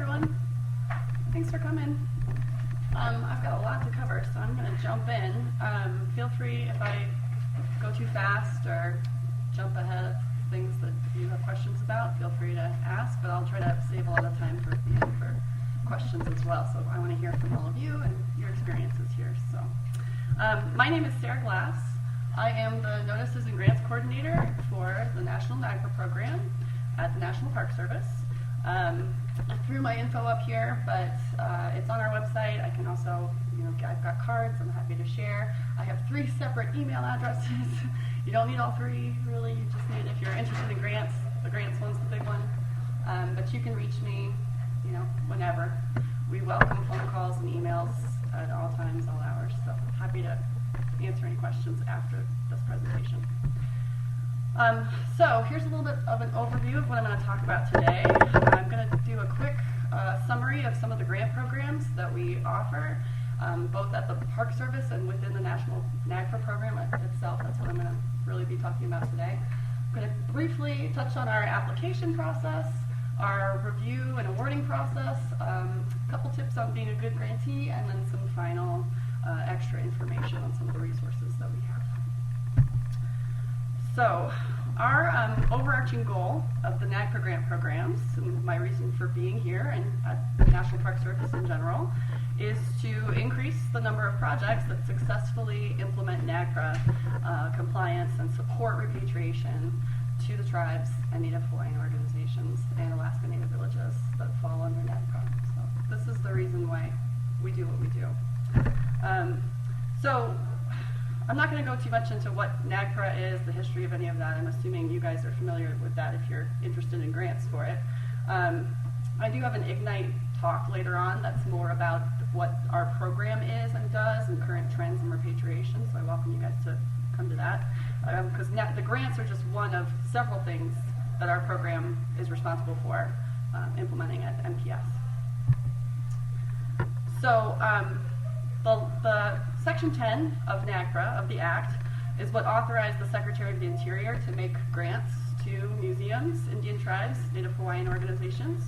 everyone. Thanks for coming. I've got a lot to cover, so I'm going to jump in. Feel free if I go too fast or jump ahead of things that you have questions about, feel free to ask, but I'll try to save a lot of time for the end for questions as well. So I want to hear from all of you and your experiences here. So my name is Sarah Glass. I am the Notices and Grants Coordinator for the National NAGPRA Program at the National Park Service. I threw my info up here, but it's on our website. I can also, I've got cards I'm happy to share. I have 3 separate email addresses. You don't need all 3, really. You just need, if you're interested in grants, the grants one's the big one. But you can reach me, whenever. We welcome phone calls and emails at all times, all hours. So happy to answer any questions after this presentation. So here's a little bit of an overview of what I'm going to talk about today. I'm going to do a quick summary of some of the grant programs that we offer, both at the Park Service and within the National NAGPRA Program itself. That's what I'm going to really be talking about today. I'm going to briefly touch on our application process, our review and awarding process, a couple tips on being a good grantee, and then some final extra information on some of the resources that we have. So our overarching goal of the NAGPRA grant programs, and my reason for being here and at the National Park Service in general, is to increase the number of projects that successfully implement NAGPRA compliance and support repatriation to the tribes and Native Hawaiian organizations and Alaska Native villages that fall under NAGPRA. So this is the reason why we do what we do. So I'm not going to go too much into what NAGPRA is, the history of any of that. I'm assuming you guys are familiar with that if you're interested in grants for it. I do have an Ignite talk later on that's more about what our program is and does and current trends in repatriation, so I welcome you guys to come to that. Because the grants are just one of several things that our program is responsible for implementing at MPS. So the Section 10 of NAGPRA, of the Act, is what authorized the Secretary of the Interior to make grants to museums, Indian tribes, Native Hawaiian organizations,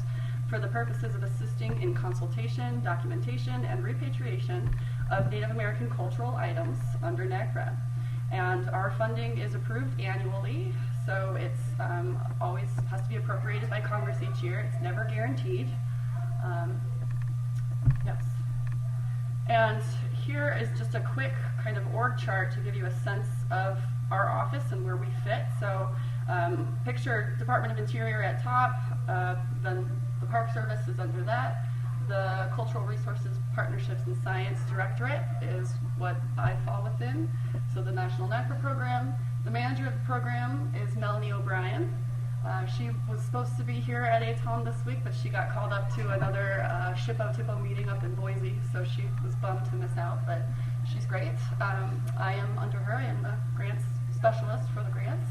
for the purposes of assisting in consultation, documentation, and repatriation of Native American cultural items under NAGPRA. And our funding is approved annually, so it's always has to be appropriated by Congress each year. It's never guaranteed. Yes. And here is just a quick kind of org chart to give you a sense of our office and where we fit. So picture Department of Interior at top, then the Park Service is under that. The Cultural Resources, Partnerships, and Science Directorate is what I fall within. So the National NAGPRA Program. The manager of the program is Melanie O'Brien. She was supposed to be here at ATALM this week, but she got called up to another SHPO meeting up in Boise, so she was bummed to miss out, but she's great. I am under her. I am the grants specialist for the grants.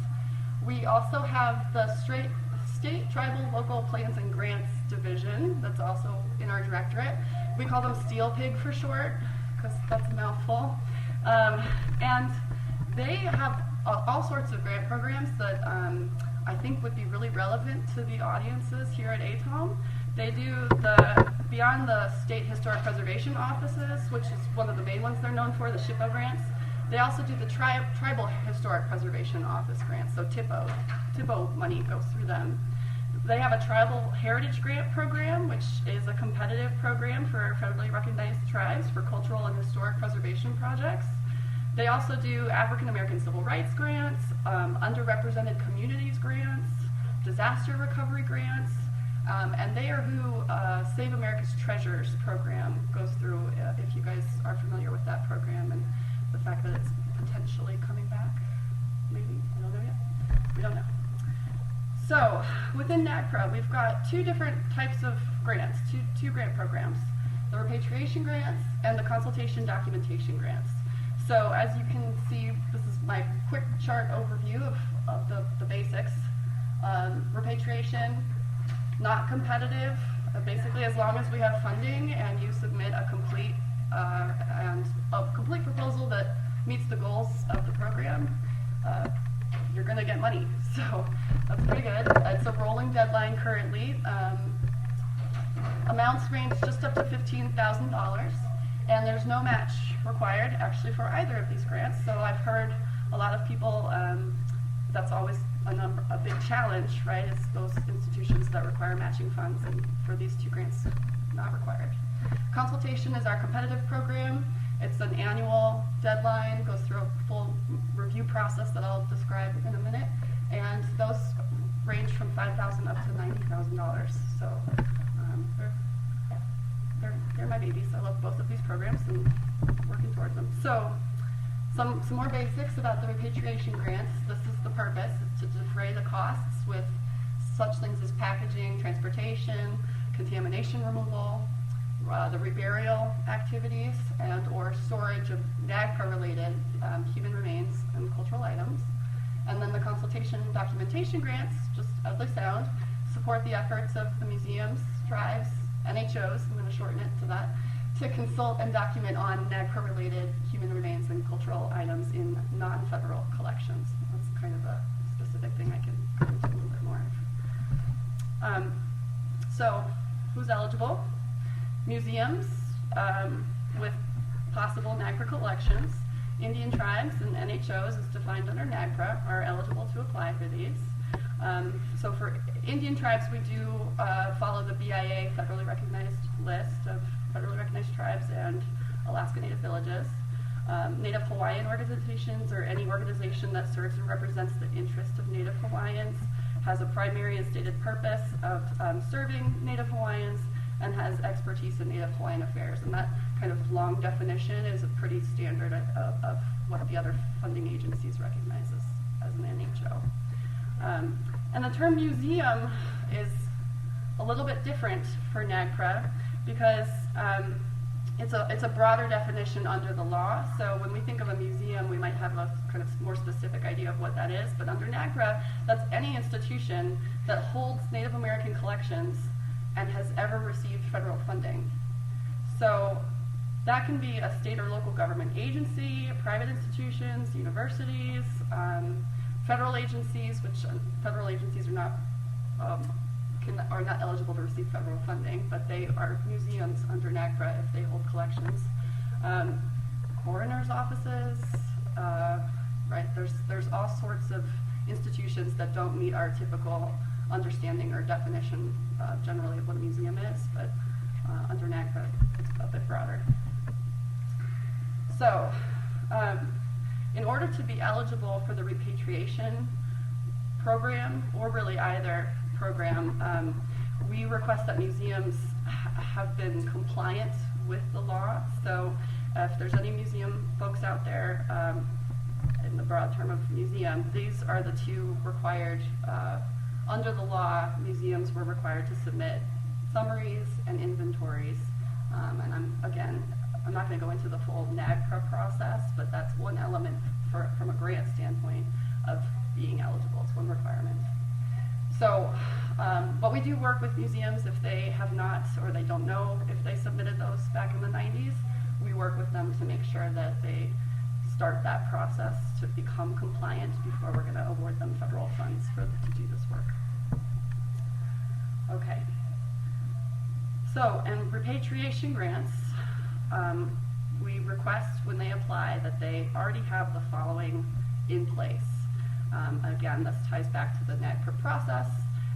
We also have the State, Tribal, Local Plans and Grants Division that's also in our directorate. We call them Steel Pig for short, because that's a mouthful. And they have all sorts of grant programs that I think would be really relevant to the audiences here at ATALM. They do beyond the State Historic Preservation Offices, which is one of the main ones they're known for, the SHPO grants. They also do the Tribal Historic Preservation Office grants, so TIPO. TIPO money goes through them. They have a Tribal Heritage Grant Program, which is a competitive program for federally recognized tribes for cultural and historic preservation projects. They also do African American Civil Rights grants, underrepresented communities grants, disaster recovery grants, and they are who Save America's Treasures program goes through, if you guys are familiar with that program and the fact that it's potentially coming back. Maybe, I don't know yet. We don't know. So within NAGPRA, we've got 2 different types of grants, two grant programs, the repatriation grants and the consultation documentation grants. So as you can see, this is my quick chart overview of the basics. Repatriation, not competitive. Basically, as long as we have funding and you submit a complete proposal that meets the goals of the program, you're going to get money. So that's pretty good. It's a rolling deadline currently. Amounts range just up to $15,000, and there's no match required actually for either of these grants. So I've heard a lot of people, that's always a big challenge, right, is those institutions that require matching funds, and for these two grants, not required. Consultation is our competitive program. It's an annual deadline, goes through a full review process that I'll describe in a minute, and those range from $5,000 up to $90,000. So they're my babies. I love both of these programs and working towards them. So some more basics about the repatriation grants. This is the purpose, is to defray the costs with such things as packaging, transportation, contamination removal, the reburial activities, and or storage of NAGPRA-related human remains and cultural items. And then the consultation and documentation grants, just as they sound, support the efforts of the museums, tribes, NHOs, I'm going to shorten it to that, to consult and document on NAGPRA-related human remains and cultural items in non-federal collections. That's kind of a specific thing I can go into a little bit more of. So, who's eligible? Museums with possible NAGPRA collections. Indian tribes and NHOs, as defined under NAGPRA, are eligible to apply for these. So for Indian tribes, we do follow the BIA federally recognized list of federally recognized tribes and Alaska Native villages. Native Hawaiian organizations, or any organization that serves and represents the interest of Native Hawaiians, has a primary and stated purpose of serving Native Hawaiians and has expertise in Native Hawaiian affairs. And that kind of long definition is a pretty standard of what the other funding agencies recognize as an NHO. And the term museum is a little bit different for NAGPRA because it's a broader definition under the law. So when we think of a museum, we might have a kind of more specific idea of what that is. But under NAGPRA, that's any institution that holds Native American collections and has ever received federal funding. So that can be a state or local government agency, private institutions, universities, federal agencies, which federal agencies are not eligible to receive federal funding, but they are museums under NAGPRA if they hold collections. Coroner's offices, right? There's all sorts of institutions that don't meet our typical understanding or definition generally of what a museum is, but under NAGPRA it's a bit broader. So, in order to be eligible for the repatriation program, or really either program, we request that museums have been compliant with the law. So if there's any museum folks out there, in the broad term of museum, these are the two required, under the law, museums were required to submit summaries and inventories. And I'm not going to go into the full NAGPRA process, but that's one element from a grant standpoint of being eligible. It's one requirement. So, but we do work with museums if they have not, or they don't know if they submitted those back in the 90s. We work with them to make sure that they start that process to become compliant before we're going to award them federal funds to do this work. Okay. So, and repatriation grants, we request when they apply that they already have the following in place. Again, this ties back to the NAGPRA process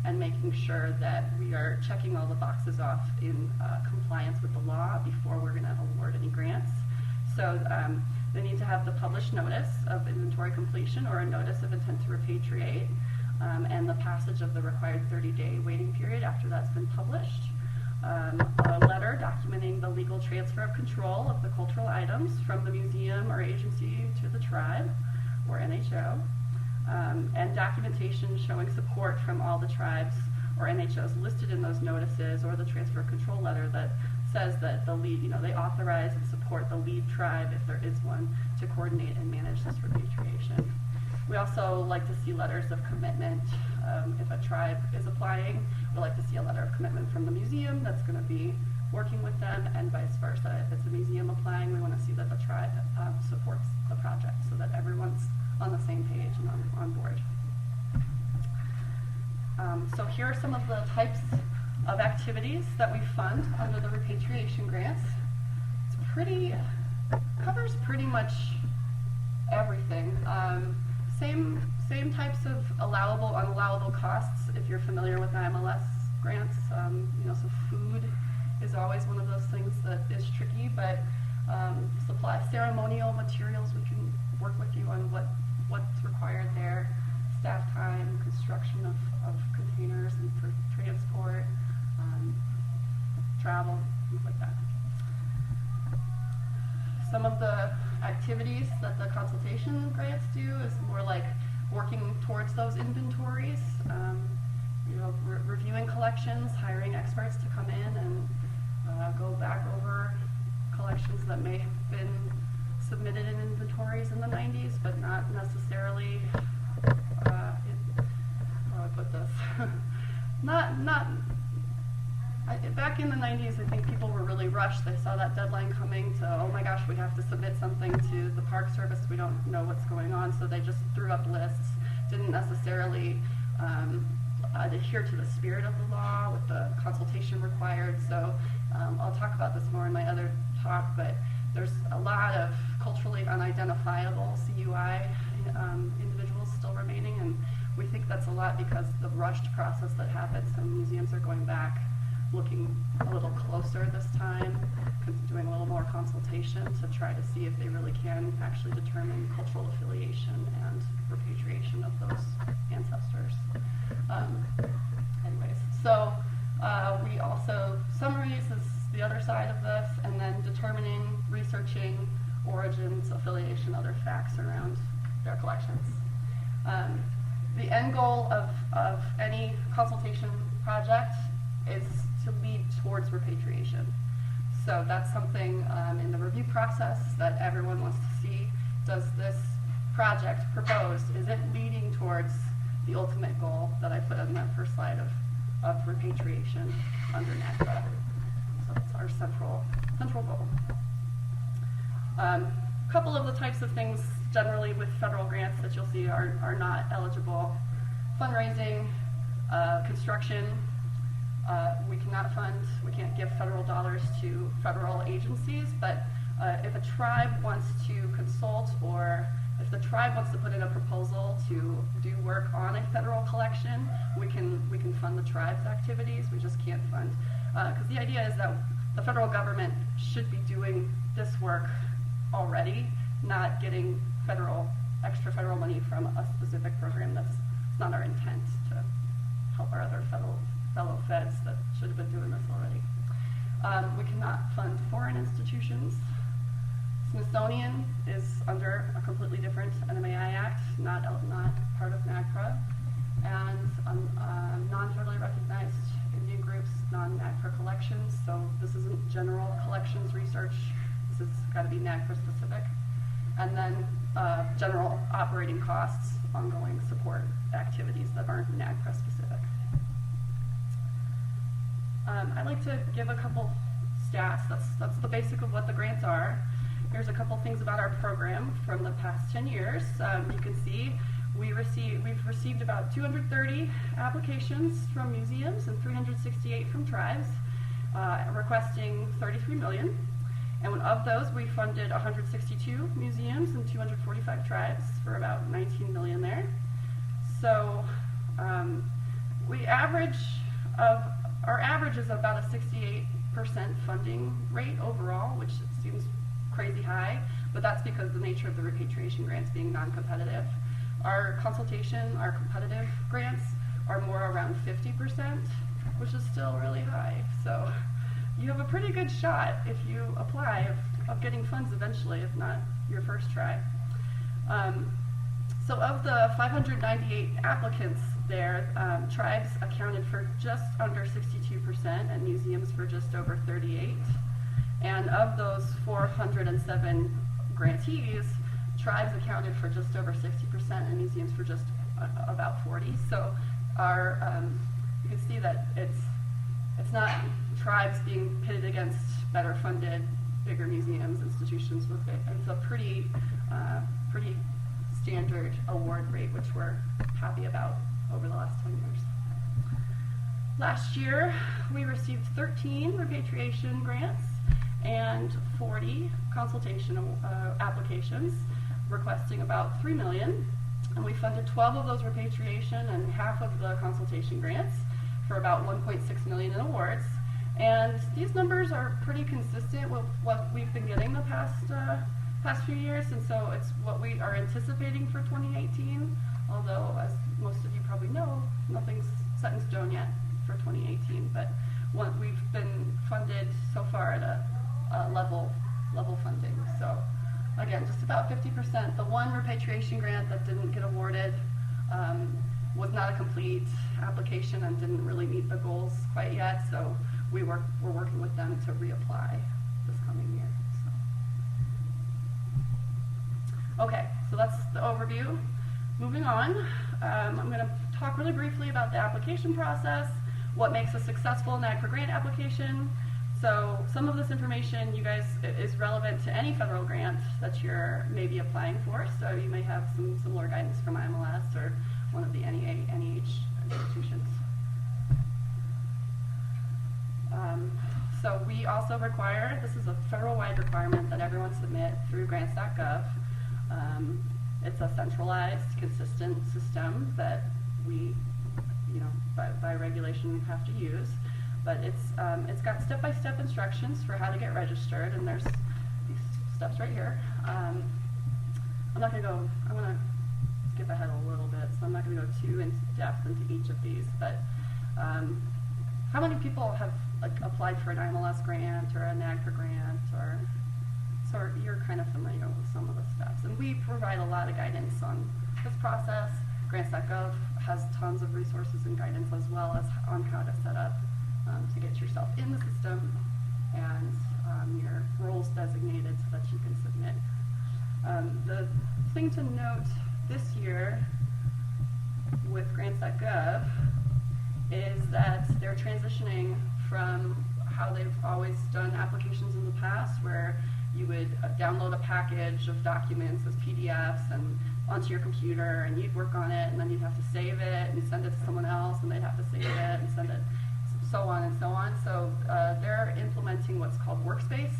and making sure that we are checking all the boxes off in compliance with the law before we're going to award any grants. So they need to have the published notice of inventory completion or a notice of intent to repatriate, and the passage of the required 30-day waiting period after that's been published. A letter documenting the legal transfer of control of the cultural items from the museum or agency to the tribe or NHO, and documentation showing support from all the tribes or NHOs listed in those notices, or the transfer of control letter that says that the lead, they authorize and support the lead tribe, if there is one, to coordinate and manage this repatriation. We also like to see letters of commitment. If a tribe is applying, we like to see a letter of commitment from the museum that's going to be working with them, and vice versa. If it's a museum applying, we want to see that the tribe supports the project so that everyone's on the same page and on board. So here are some of the types of activities activities that we fund under the repatriation grants. Covers pretty much everything. Same types of allowable, unallowable costs if you're familiar with IMLS grants. So food is always one of those things that is tricky, but supply ceremonial materials, we can work with you on what's required there, staff time, construction of containers and for transport, travel, things like that. Some of the activities that the consultation grants do is more like working towards those inventories, reviewing collections, hiring experts to come in and go back over collections that may have been submitted in inventories in the 90s, but not necessarily, how do I put this? Back in the 90s, I think people were really rushed. They saw that deadline coming to, oh my gosh, we have to submit something to the Park Service. We don't know what's going on. So they just threw up lists, didn't necessarily adhere to the spirit of the law with the consultation required. So I'll talk about this more in my other talk, but there's a lot of culturally unidentifiable CUI individuals still remaining, and we think that's a lot because the rushed process that happens, and museums are going back looking a little closer this time, doing a little more consultation to try to see if they really can actually determine cultural affiliation and repatriation of those ancestors. So we also, summaries is the other side of this, and then determining, researching origins, affiliation, other facts around their collections. The end goal of any consultation project is to lead towards repatriation. So that's something in the review process that everyone wants to see. Does this project proposed, is it leading towards the ultimate goal that I put on that first slide of repatriation under NAGPRA? So that's our central goal. A couple of the types of things generally with federal grants that you'll see are not eligible. Fundraising, construction. We can't give federal dollars to federal agencies, but if a tribe wants to consult, or if the tribe wants to put in a proposal to do work on a federal collection, we can fund the tribe's activities. We just can't fund, because the idea is that the federal government should be doing this work already, not getting extra federal money from a specific program. That's not our intent to help our other fellow feds that should have been doing this already. We cannot fund foreign institutions. Smithsonian is under a completely different NMAI Act, not part of NAGPRA, and non-federally recognized Indian groups, non-NAGPRA collections. So this isn't general collections research. This has got to be NAGPRA specific. And then general operating costs, ongoing support activities that aren't NAGPRA specific. I'd like to give a couple stats. That's the basic of what the grants are. Here's a couple things about our program from the past 10 years. You can see we've received about 230 applications from museums and 368 from tribes, requesting $33 million. And of those, we funded 162 museums and 245 tribes for about $19 million there. So our average is about a 68% funding rate overall, which seems crazy high, but that's because of the nature of the repatriation grants being non-competitive. Our consultation, our competitive grants are more around 50%, which is still really high. So you have a pretty good shot if you apply of getting funds eventually, if not your first try. So of the 598 applicants there, tribes accounted for just under 62% and museums for just over 38%. And of those 407 grantees, tribes accounted for just over 60% and museums for just about 40%. So you can see that it's not tribes being pitted against better funded, bigger museums, institutions. It's a pretty standard award rate, which we're happy about over the last 10 years. Last year, we received 13 repatriation grants and 40 consultation applications, requesting about $3 million. And we funded 12 of those repatriation and half of the consultation grants for about $1.6 million in awards. And these numbers are pretty consistent with what we've been getting the past few years, and so it's what we are anticipating for 2018, although as most of you probably know, nothing's set in stone yet for 2018, but we've been funded so far at a level funding. So again, just about 50%. The one repatriation grant that didn't get awarded was not a complete application and didn't really meet the goals quite yet, so we're working with them to reapply this coming year. So. Okay, so that's the overview. Moving on, I'm going to talk really briefly about the application process, what makes a successful NAGPRA grant application. So some of this information, you guys, is relevant to any federal grant that you're maybe applying for. So you may have some similar guidance from IMLS or one of the NEH institutions. So we also require, this is a federal-wide requirement that everyone submit through grants.gov. It's a centralized, consistent system that we, by regulation have to use. But it's got step-by-step instructions for how to get registered, and there's these steps right here. I'm not going to go, I want to skip ahead a little bit, so I'm not going to go too in depth into each of these, but how many people have applied for an IMLS grant or a NAGPRA grant, or so you're kind of familiar with some of the steps? And we provide a lot of guidance on this process. Grants.gov has tons of resources and guidance as well as on how to set up to get yourself in the system and your roles designated so that you can submit. The thing to note this year with grants.gov is that they're transitioning from how they've always done applications in the past, where you would download a package of documents as PDFs and onto your computer, and you'd work on it, and then you'd have to save it and send it to someone else, and they'd have to save it and send it, so on and so on. So they're implementing what's called Workspace,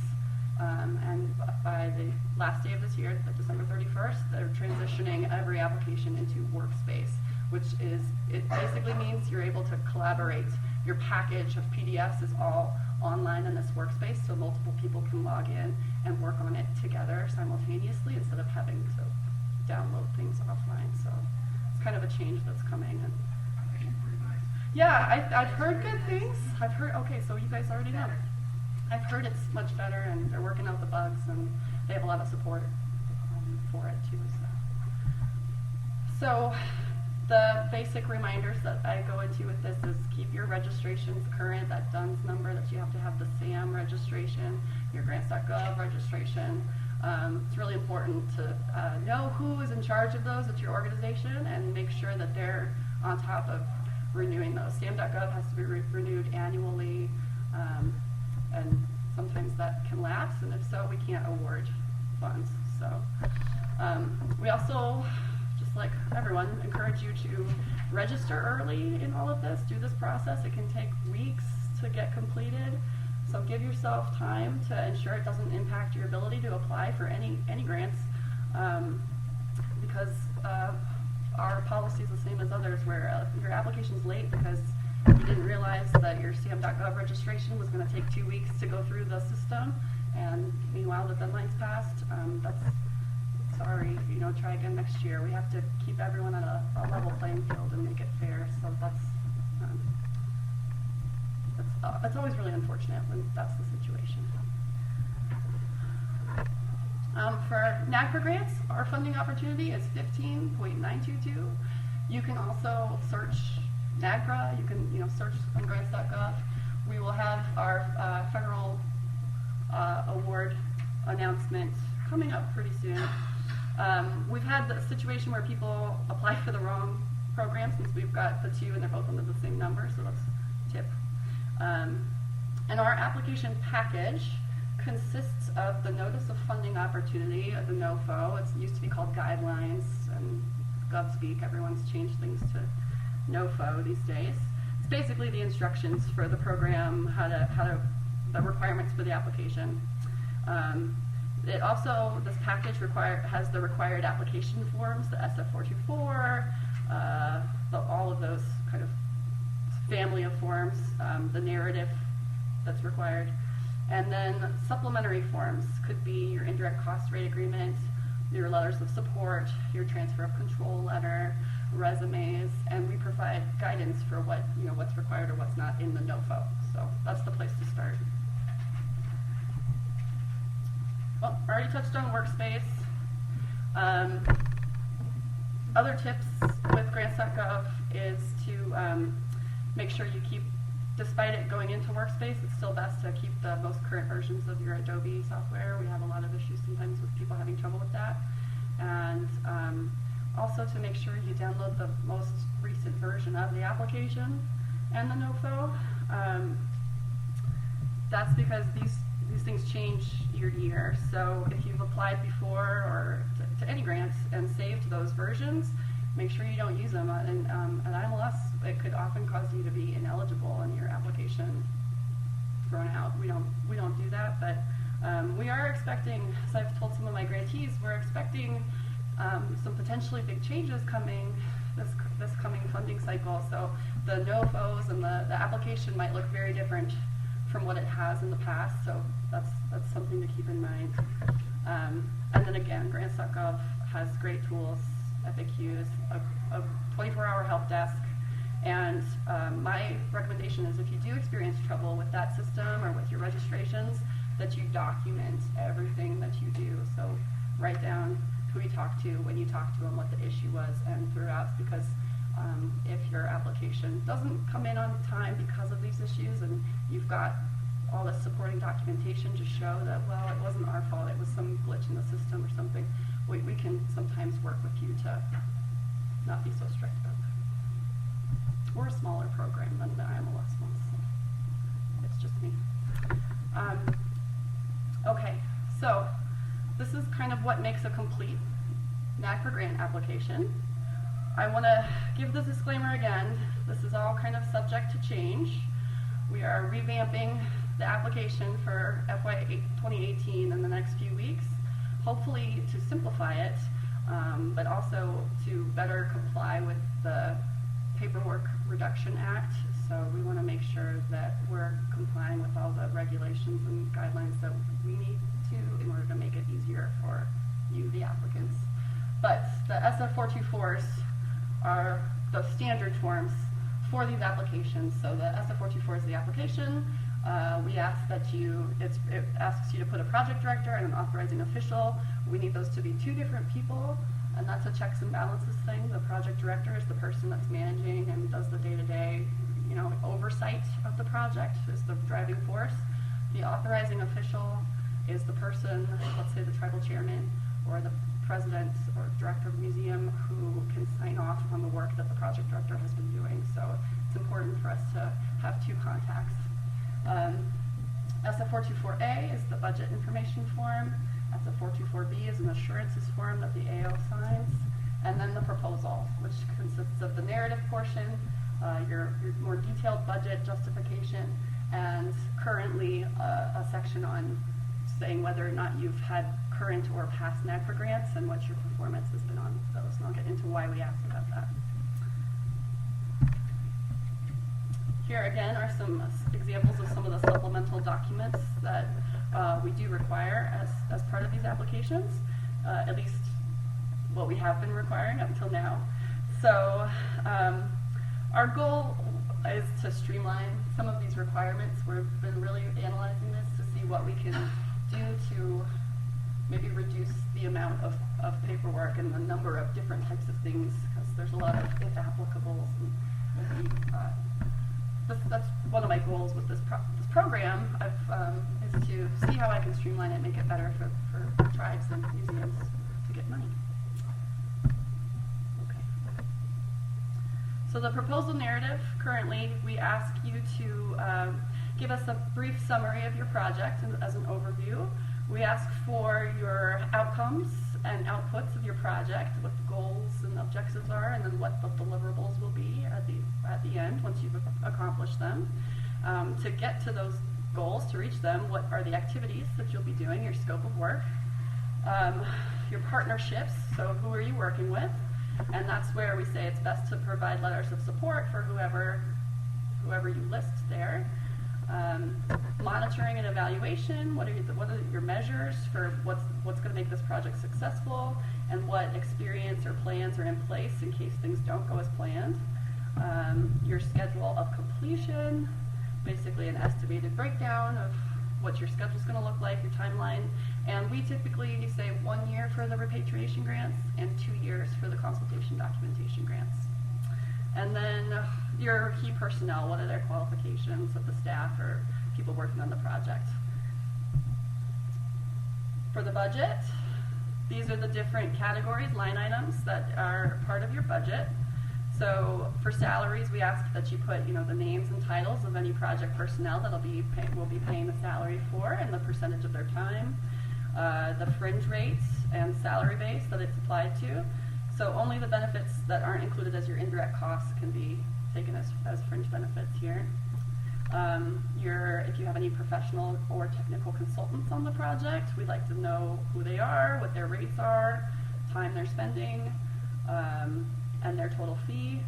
and by the last day of this year, December 31st, they're transitioning every application into Workspace, which is, it basically means you're able to collaborate. Your package of PDFs is all online in this Workspace, so multiple people can log in and work on it together simultaneously instead of having to download things offline. So it's kind of a change that's coming. And yeah, I've heard good things. I've heard, okay, so you guys already know. I've heard it's much better, and they're working out the bugs, and they have a lot of support for it too. So the basic reminders that I go into with this is keep your registrations current, that DUNS number that you have to have, the SAM registration, your grants.gov registration. It's really important to know who is in charge of those at your organization and make sure that they're on top of renewing those. SAM.gov has to be renewed annually, and sometimes that can lapse, and if so, we can't award funds. So we also, just like everyone, encourage you to register early in all of this. Do this process. It can take weeks to get completed. So give yourself time to ensure it doesn't impact your ability to apply for any grants, because our policy is the same as others, where your application's late because you didn't realize that your SAM.gov registration was going to take 2 weeks to go through the system, and meanwhile the deadline's passed. That's sorry, try again next year. We have to keep everyone on a level playing field and make it fair. So that's always really unfortunate when that's the situation. For NAGPRA grants, our funding opportunity is 15.922. You can also search NAGPRA. You can search on grants.gov. We will have our federal award announcement coming up pretty soon. We've had the situation where people apply for the wrong program, since we've got the two and they're both under the same number, so that's a tip. And our application package consists of the Notice of Funding Opportunity, the NOFO. It used to be called Guidelines, and GovSpeak, everyone's changed things to NOFO these days. it's basically the instructions for the program, the requirements for the application. It also, this package has the required application forms, the SF424, all of those kind of family of forms, the narrative that's required. And then supplementary forms could be your indirect cost rate agreement, your letters of support, your transfer of control letter, resumes, and we provide guidance for what's required or what's not in the NOFO. So that's the place to start. Well, I already touched on workspace. Other tips with grants.gov is to make sure you keep, despite it going into workspace, it's still best to keep the most current versions of your Adobe software. We have a lot of issues sometimes with people having trouble with that. And also to make sure you download the most recent version of the application and the NOFO. That's because these things change year to year. So if you've applied before or to any grants and saved those versions, make sure you don't use them. And at IMLS, it could often cause you to be ineligible and your application thrown out. We don't do that, but we are expecting, as I've told some of my grantees, we're expecting some potentially big changes coming this coming funding cycle. So the NOFOs and the application might look very different from what it has in the past. So that's something to keep in mind. And then again, grants.gov has great tools, FAQs, a 24-hour help desk. And my recommendation is if you do experience trouble with that system or with your registrations, that you document everything that you do. So write down who you talked to, when you talked to them, what the issue was, and throughout, because if your application doesn't come in on time because of these issues and you've got all this supporting documentation to show that, well, it wasn't our fault, it was some glitch in the system or something, we can sometimes work with you to not be so strict about that. We're a smaller program than the IMLS ones, so it's just me. Okay, so this is kind of what makes a complete NAGPRA grant application. I want to give the disclaimer again. This is all kind of subject to change. We are revamping the application for FY 2018 in the next few weeks, hopefully to simplify it, but also to better comply with the Paperwork Reduction Act. So we want to make sure that we're complying with all the regulations and guidelines that we need to in order to make it easier for you, the applicants. But the SF424s are the standard forms for these applications. So the SF424 is the application. We ask that it asks you to put a project director and an authorizing official. We need those to be two different people, and that's a checks and balances thing. The project director is the person that's managing and does the day-to-day, oversight of the project, is the driving force. The authorizing official is the person, let's say the tribal chairman or the president or director of the museum, who can sign off on the work that the project director has been doing. So it's important for us to have two contacts. SF424A is the budget information form. SF424B is an assurances form that the AO signs. And then the proposal, which consists of the narrative portion, your more detailed budget justification, and currently a section on saying whether or not you've had current or past NAGPRA grants and what your performance has been on those. And I'll get into why we asked about that. Here again are some examples of some of the supplemental documents that we do require as part of these applications, at least what we have been requiring up until now. So our goal is to streamline some of these requirements. We've been really analyzing this to see what we can do to maybe reduce the amount of paperwork and the number of different types of things, because there's a lot of if applicables. And that's one of my goals with this program is to see how I can streamline it and make it better for tribes and museums to get money. Okay. So the proposal narrative, currently we ask you to give us a brief summary of your project as an overview. We ask for your outcomes and outputs of your project, what the goals and objectives are, and then what the deliverables will be at the end once you've accomplished them. To get to those goals, to reach them, what are the activities that you'll be doing, your scope of work, your partnerships, so who are you working with, and that's where we say it's best to provide letters of support for whoever you list there. Monitoring and evaluation, what are your measures for what's going to make this project successful, and what experience or plans are in place in case things don't go as planned. Your schedule of completion, basically an estimated breakdown of what your schedule is going to look like, your timeline, and we typically say 1 year for the repatriation grants and 2 years for the consultation documentation grants. And then your key personnel, what are their qualifications of the staff or people working on the project. For the budget, these are the different categories, line items that are part of your budget. So for salaries, we ask that you put, the names and titles of any project personnel that will be paying the salary for and the percentage of their time, the fringe rates and salary base that it's applied to. So only the benefits that aren't included as your indirect costs can be taken as fringe benefits here. If you have any professional or technical consultants on the project, we'd like to know who they are, what their rates are, time they're spending, and their total fee.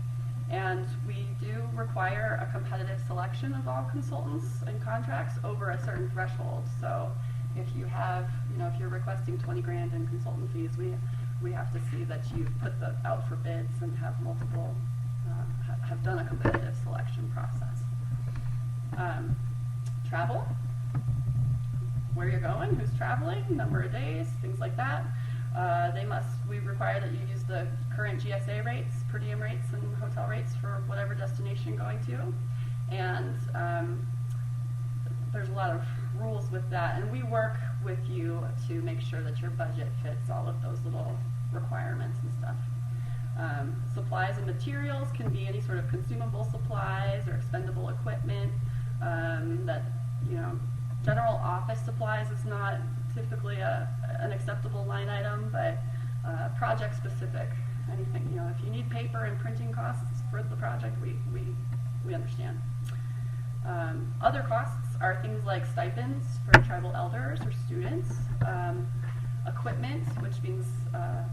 And we do require a competitive selection of all consultants and contracts over a certain threshold. So if you have, if you're requesting 20 grand in consultant fees, we have to see that you put out for bids and have multiple, have done a competitive selection process. Travel, where you're going, who's traveling, number of days, things like that. We require that you use the current GSA rates, per diem rates, and hotel rates for whatever destination you're going to. And there's a lot of rules with that, and we work with you to make sure that your budget fits all of those little requirements and stuff. Supplies and materials can be any sort of consumable supplies or expendable equipment. General office supplies is not typically an acceptable line item, but project specific, anything, if you need paper and printing costs for the project, we understand. Other costs are things like stipends for tribal elders or students, equipment, which means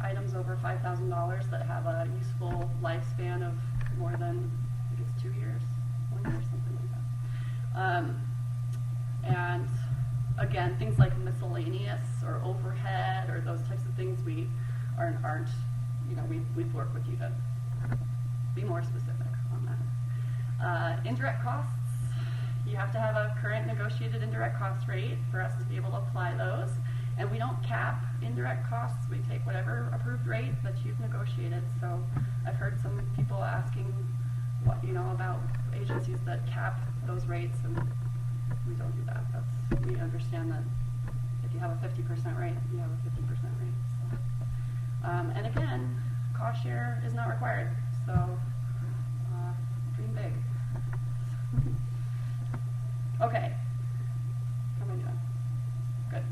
items over $5,000 that have a useful lifespan of more than, I think it's 2 years, 1 year, something like that. And again, things like miscellaneous or overhead or those types of things we aren't we'd work with you to be more specific on that. Indirect costs, you have to have a current negotiated indirect cost rate for us to be able to apply those. And we don't cap indirect costs. We take whatever approved rate that you've negotiated. So I've heard some people asking about agencies that cap those rates, and we don't do that. We understand that if you have a 50% rate, you have a 50% rate. So. And again, cost share is not required. So dream big. Okay. How am I doing? Good.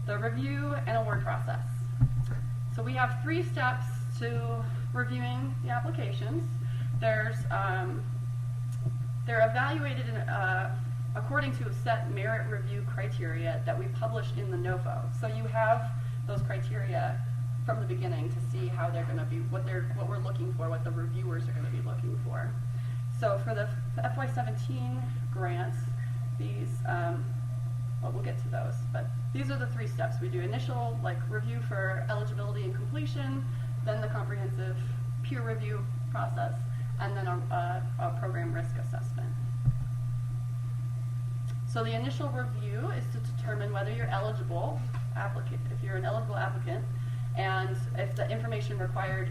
The review and award process. So we have 3 steps to reviewing the applications. They're evaluated according to a set merit review criteria that we published in the NOFO. So you have those criteria from the beginning to see how they're going to be, what we're looking for, what the reviewers are going to be looking for. So for the FY17 grants, these, we'll get to those, but these are the 3 steps. We do initial review for eligibility and completion, then the comprehensive peer review process, and then a program risk assessment. So the initial review is to determine whether you're eligible applicant, if you're an eligible applicant, and if the information required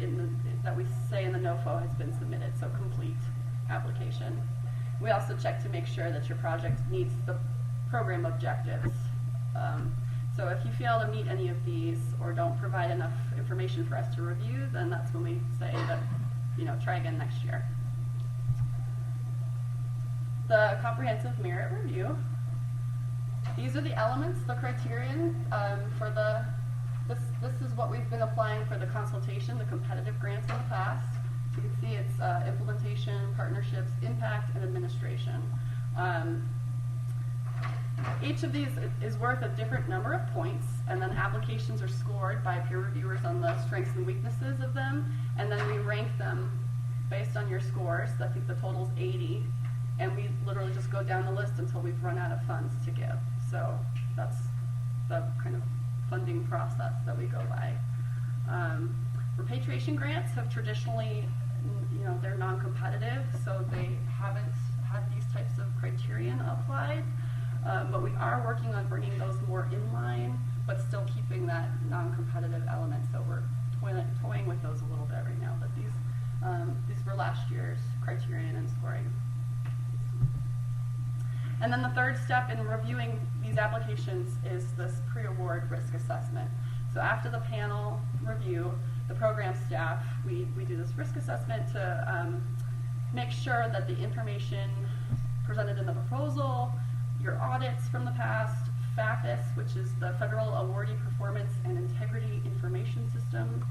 that we say in the NOFO has been submitted, so complete application. We also check to make sure that your project meets the program objectives. So if you fail to meet any of these or don't provide enough information for us to review, then that's when we say that, try again next year. The comprehensive merit review. These are the elements, the criterion for the This is what we've been applying for the consultation, the competitive grants in the past. You can see it's implementation, partnerships, impact, and administration. Each of these is worth a different number of points, and then applications are scored by peer reviewers on the strengths and weaknesses of them, and then we rank them based on your scores. I think the total's 80, and we literally just go down the list until we've run out of funds to give. So that's the kind of funding process that we go by. Repatriation grants have traditionally, they're non-competitive, so they haven't had these types of criterion applied. But we are working on bringing those more in line, but still keeping that non-competitive element. So we're toying with those a little bit right now. But these were last year's criterion and scoring. And then the third step in reviewing these applications is this pre-award risk assessment. So after the panel review, the program staff, we do this risk assessment to make sure that the information presented in the proposal, your audits from the past, FAPIS, which is the Federal Awardee Performance and Integrity Information System,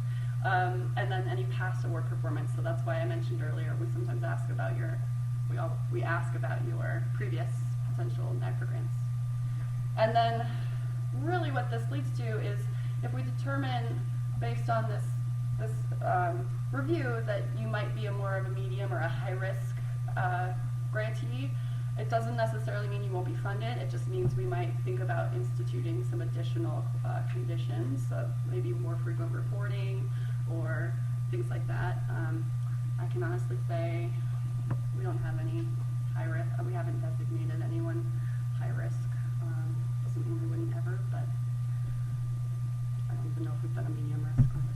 and then any past award performance. So that's why I mentioned earlier, we sometimes ask about we ask about your previous potential NAGPRA grants. And then really what this leads to is if we determine based on this review that you might be more of a medium or a high risk grantee, it doesn't necessarily mean you won't be funded. It just means we might think about instituting some additional conditions of maybe more frequent reporting or things like that. I can honestly say we don't have any high risk. We haven't designated anyone high risk. Doesn't mean we wouldn't ever, but I don't even know if we've done a medium risk already.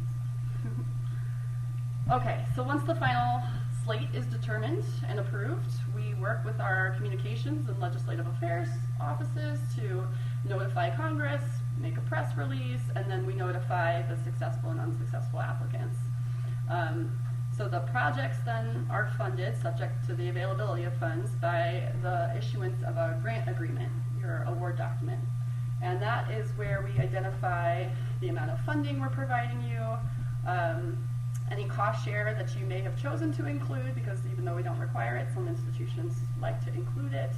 Okay, so once the final slate is determined and approved, we work with our communications and legislative affairs offices to notify Congress, make a press release, and then we notify the successful and unsuccessful applicants. So the projects then are funded, subject to the availability of funds, by the issuance of a grant agreement, your award document. And that is where we identify the amount of funding we're providing you, any cost share that you may have chosen to include, because even though we don't require it, some institutions like to include it,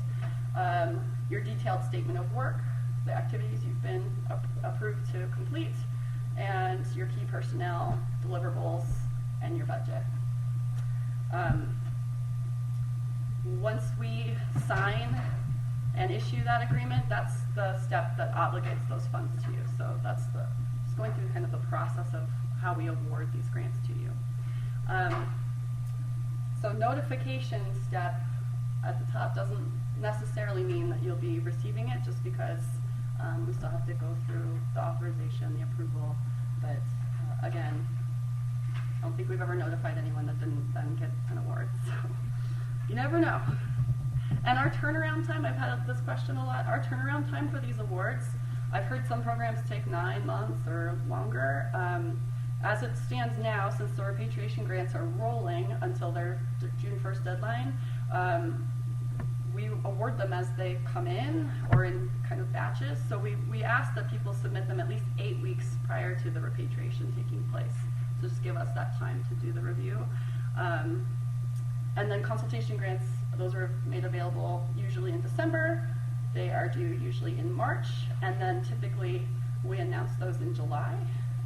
your detailed statement of work, the activities you've been approved to complete, and your key personnel, deliverables, and your budget. Once we sign and issue that agreement, that's the step that obligates those funds to you. So that's just going through kind of the process of how we award these grants to you. So notification step at the top doesn't necessarily mean that you'll be receiving it, just because we still have to go through the authorization, the approval, but again, I don't think we've ever notified anyone that didn't then get an award, so you never know. And our turnaround time, I've had this question a lot, our turnaround time for these awards, I've heard some programs take 9 months or longer. As it stands now, since the repatriation grants are rolling until their June 1st deadline, we award them as they come in or in kind of batches. So we ask that people submit them at least 8 weeks prior to the repatriation taking place. So just give us that time to do the review. And then consultation grants, those are made available usually in December. They are due usually in March, and then typically we announce those in July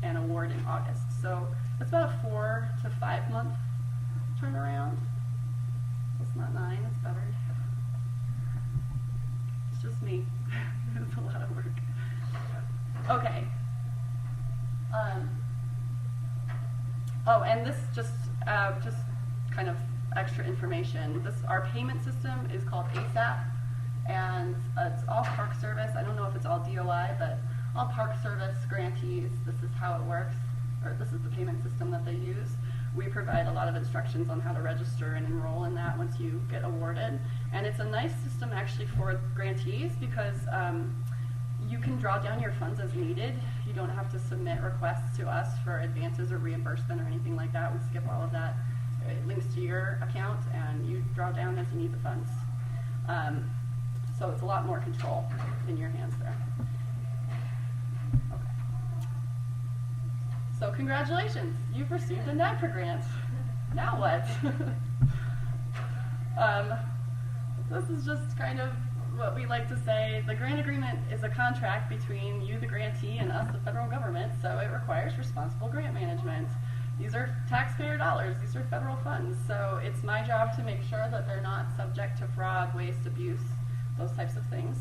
and award in August. So it's about a 4 to 5 month turnaround. It's not 9, it's better. It's just me. It's a lot of work. Okay. Oh, and this just kind of extra information. Our payment system is called ASAP, and it's all Park Service. I don't know if it's all DOI, but all Park Service grantees, this is how it works, or this is the payment system that they use. We provide a lot of instructions on how to register and enroll in that once you get awarded. And it's a nice system actually for grantees because you can draw down your funds as needed. You don't have to submit requests to us for advances or reimbursement or anything like that. We skip all of that. It links to your account and you draw down as you need the funds. So it's a lot more control in your hands there. Okay. So congratulations, you've received a NAGPRA grant. Now what? This is just kind of what we like to say. The grant agreement is a contract between you, the grantee, and us, the federal government, so it requires responsible grant management. These are taxpayer dollars, these are federal funds, so it's my job to make sure that they're not subject to fraud, waste, abuse, those types of things.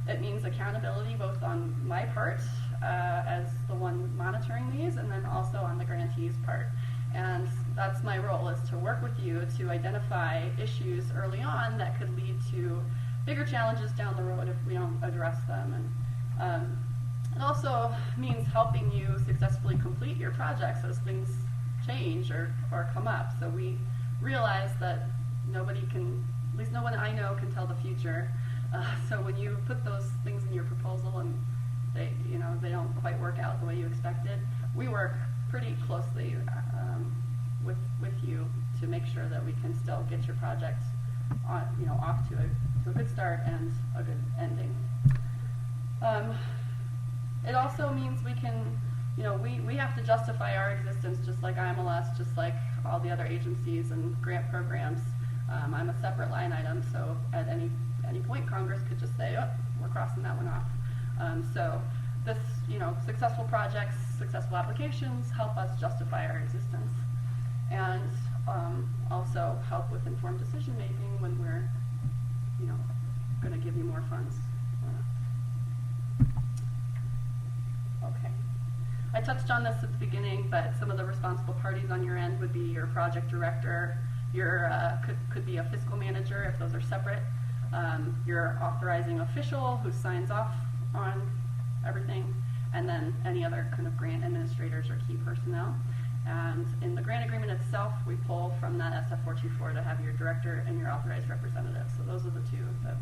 It means accountability both on my part as the one monitoring these, and then also on the grantee's part. And that's my role, is to work with you to identify issues early on that could lead to bigger challenges down the road if we don't address them. And it also means helping you successfully complete your projects as things change or come up. So we realize that nobody can, at least no one I know can tell the future. So when you put those things in your proposal and they don't quite work out the way you expected, we work pretty closely with you to make sure that we can still get your project on, off to a good start and a good ending. It also means we can, we have to justify our existence just like IMLS, just like all the other agencies and grant programs. I'm a separate line item, so at any point Congress could just say, oh, we're crossing that one off. So this, successful projects, successful applications help us justify our existence, and also help with informed decision making when we're, going to give you more funds. Okay. I touched on this at the beginning, but some of the responsible parties on your end would be your project director, your could be a fiscal manager if those are separate, your authorizing official who signs off on everything, and then any other kind of grant administrators or key personnel. And in the grant agreement itself, we pull from that SF424 to have your director and your authorized representative. So those are the two that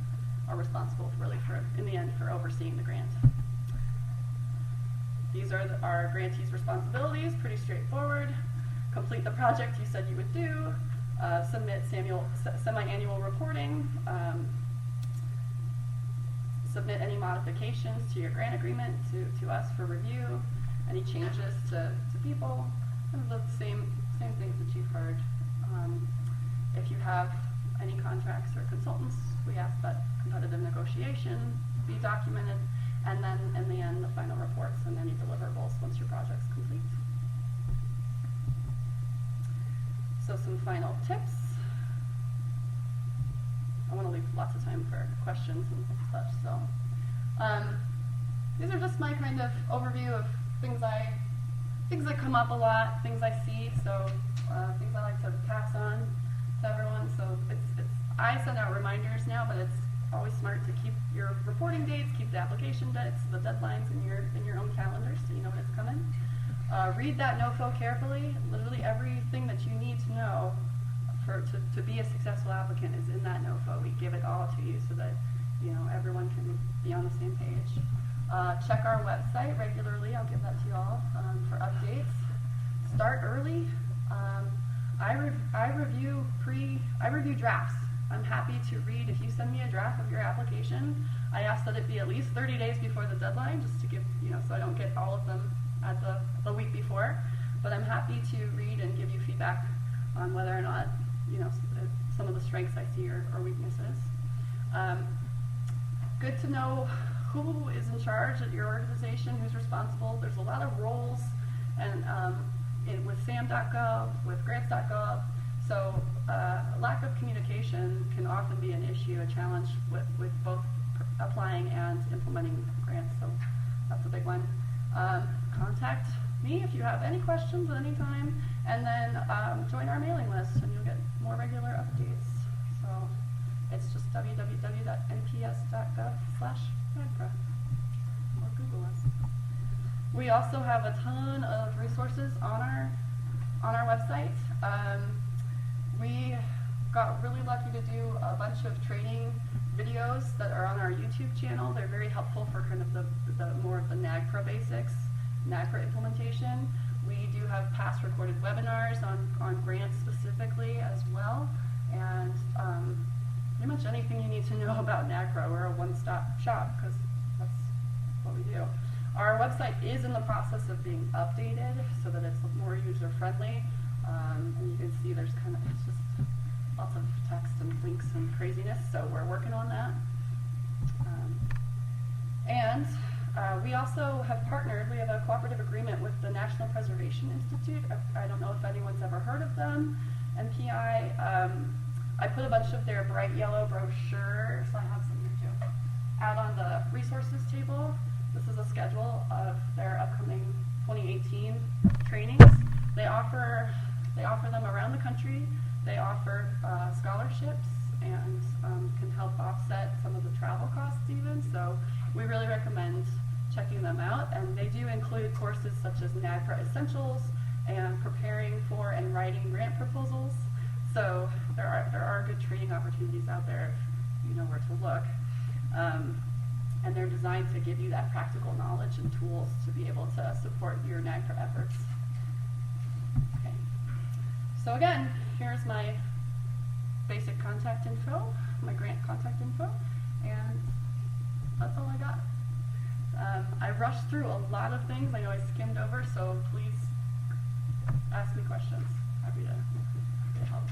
are responsible really for, in the end, for overseeing the grant. These are our grantees' responsibilities, pretty straightforward. Complete the project you said you would do, submit semi-annual reporting, submit any modifications to your grant agreement to us for review, any changes to people, kind of the same things that you've heard. If you have any contracts or consultants, we ask that competitive negotiation be documented, and then in the end, the final reports and any deliverables once your project's complete. So some final tips. I want to leave lots of time for questions and such. So these are just my kind of overview of things that come up a lot, things I see. So things I like to pass on to everyone. So I send out reminders now, but it's always smart to keep your reporting dates, keep the application dates, the deadlines in your own calendar, so you know when it's coming. Read that NOFO carefully. Literally everything that you need to know to be a successful applicant is in that NOFO. We give it all to you so that everyone can be on the same page. Check our website regularly. I'll give that to you all for updates. Start early. I review drafts. I'm happy to read. If you send me a draft of your application, I ask that it be at least 30 days before the deadline, just to give, so I don't get all of them at the week before. But I'm happy to read and give you feedback on whether or not, some of the strengths I see or weaknesses. Good to know who is in charge at your organization, who's responsible. There's a lot of roles, and with SAM.gov, with grants.gov. So lack of communication can often be an issue, a challenge with both applying and implementing grants. So that's a big one. Contact me if you have any questions at any time, and then join our mailing list, and you'll get more regular updates. So it's just www.nps.gov/NAGPRA, or Google us. We also have a ton of resources on our website. We got really lucky to do a bunch of training videos that are on our YouTube channel. They're very helpful for kind of the more of the NAGPRA basics, NAGPRA implementation. We do have past recorded webinars on grants specifically as well, and pretty much anything you need to know about NAGPRA. We're a one-stop shop because that's what we do. Our website is in the process of being updated so that it's more user-friendly. And you can see there's it's just lots of text and links and craziness, so we're working on that. We also have partnered, we have a cooperative agreement with the National Preservation Institute. I don't know if anyone's ever heard of them, NPI. I put a bunch of their bright yellow brochures, I have some here too, out on the resources table. This is a schedule of their upcoming 2018 trainings. They offer them around the country. They offer scholarships and can help offset some of the travel costs even. So we really recommend checking them out. And they do include courses such as NAGPRA Essentials and preparing for and writing grant proposals. So there are good training opportunities out there if you know where to look. And they're designed to give you that practical knowledge and tools to be able to support your NAGPRA efforts. Okay. So again, here's my basic contact info, my grant contact info, and that's all I got. I rushed through a lot of things. I know I skimmed over, so please ask me questions. Happy to help.